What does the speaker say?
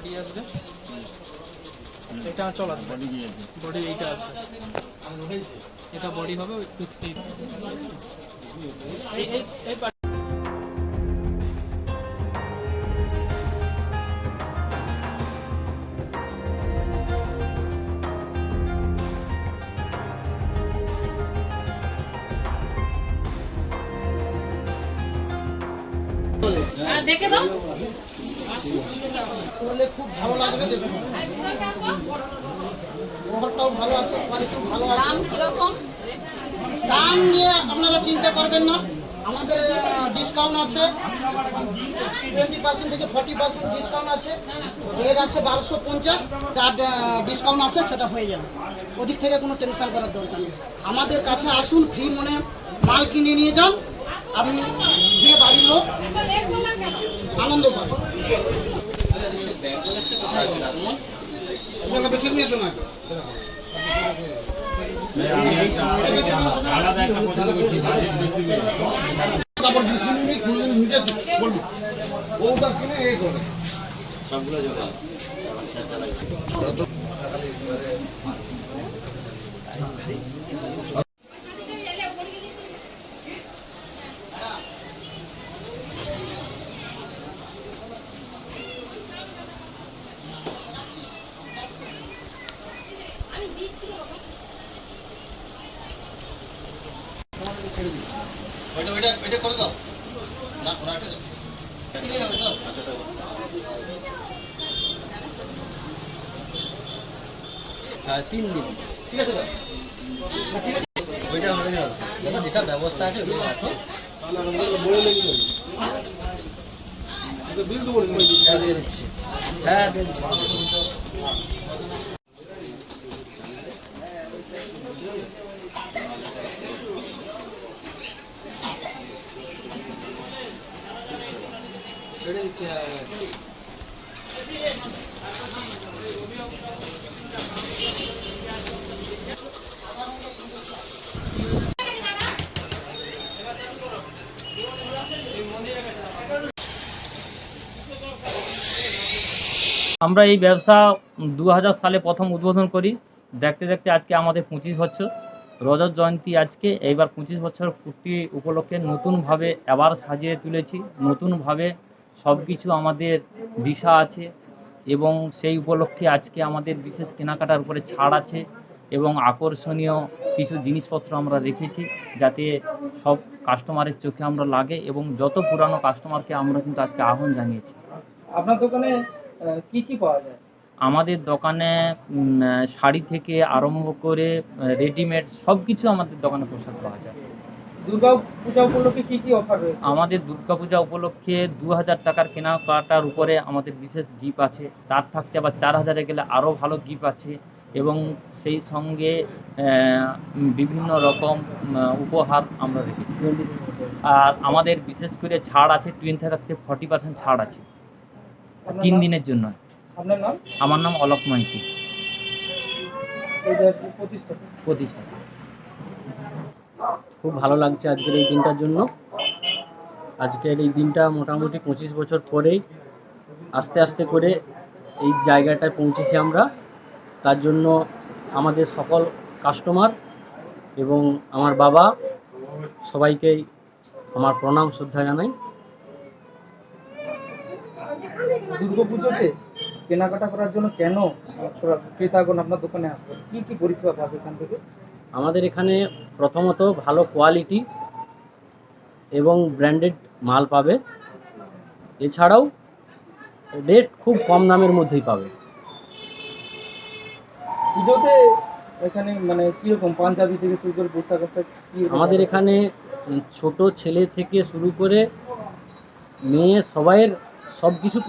Body আসবে, এটা চল আসবে, বডি এইটা আসবে, এটা বডি হবে এই এই এই দেখে দাও করলে খুব ভালো লাগবে। দেখুন ওভারটাও ভালো আছে, কোয়ালিটিও ভালো আছে। দাম কিরকম? দাম নিয়ে আপনারা চিন্তা করবেন না, আমাদের ডিসকাউন্ট আছে 20% থেকে 40% ডিসকাউন্ট আছে। রেট আছে 1250, তার ডিসকাউন্ট আছে, সেটা হয়ে যাবে। ওদিক থেকে কোনো টেনশন করার দরকার নেই। আমাদের কাছে আসুন, ফ্রি মনে মাল কিনে নিয়ে যান, আপনি গিয়ে বাড়ির লোক আনন্দ পাবেন। সবগুলো জোগাড় আমি দিচ্ছি বাবা। ওইটা করে দাও না, ওরা একটা আচ্ছা তো 3 দিন ঠিক আছে দাদা, ওইটা হয়ে গেল দাদা, যেটা ব্যবস্থা আছে ওইটা আছে। হ্যাঁ দিয়ে দিচ্ছি, হ্যাঁ দিয়ে দিচ্ছি। ছেড়ে দিচ্ছি। আমরা এই ব্যবসা 2000 সালে প্রথম উদ্বোধন করি। দেখতে দেখতে আজকে আমাদের 25 বছর রজত জয়ন্তী। আজকে এইবার 25 বছর পূর্তি উপলক্ষে নতুনভাবে আবার সাজিয়ে তুলেছি। নতুনভাবে সব কিছু আমাদের দিশা আছে এবং সেই উপলক্ষে আজকে আমাদের বিশেষ কেনাকাটার উপরে ছাড় আছে এবং আকর্ষণীয় কিছু জিনিসপত্র আমরা রেখেছি যাতে সব কাস্টমারের চোখে আমরা লাগে এবং যত পুরানো কাস্টমারকে আমরা কিন্তু আজকে আহ্বান জানিয়েছি। আপনার দোকানে কি কি পাওয়া যায়? আমাদের দোকানে শাড়ি থেকে আরম্ভ করে রেডিমেড সব কিছু আমাদের দোকানে পোশাক পাওয়া যায়। দুর্গা পূজা উপলক্ষে কি কি অফার রয়েছে? আমাদের দুর্গাপূজা উপলক্ষে 2000 টাকার কেনাকাটার উপরে আমাদের বিশেষ গিফট আছে। তার থাকতে আবার 4000-এ গেলে আরও ভালো গিফট আছে এবং সেই সঙ্গে বিভিন্ন রকম উপহার আমরা রেখেছি। আর আমাদের বিশেষ করে ছাড় আছে 20-40% ছাড় আছে 3 দিনের জন্য। আপনার নাম? আমার নাম অলোক মাইতি, প্রতিষ্ঠাতা। খুব ভালো লাগছে আজকের এই দিনটার জন্য। আজকের এই দিনটা মোটামুটি 25 বছর পরেই আস্তে আস্তে করে এই জায়গাটায় পৌঁছেছি আমরা। তার জন্য আমাদের সকল কাস্টমার এবং আমার বাবা সবাইকেই আমার প্রণাম শ্রদ্ধা জানাই। দুর্গাপুজোতে কেনাকাটা করার জন্য কেন ক্রেতাগণ আপনার দোকানে আসবে? কি কি পরিষেবা পাবে এখান থেকে? আমাদের এখানে প্রথমত ভালো কোয়ালিটি এবং ব্র্যান্ডেড মাল পাবে, এছাড়াও রেট খুব কম দামের মধ্যেই পাবে। পুজোতে এখানে মানে কীরকম পাঞ্জাবি থেকে শুরু করে পোশাক আশাক? আমাদের এখানে ছোট ছেলে থেকে শুরু করে মেয়ে সবাইয়ের সব কিছু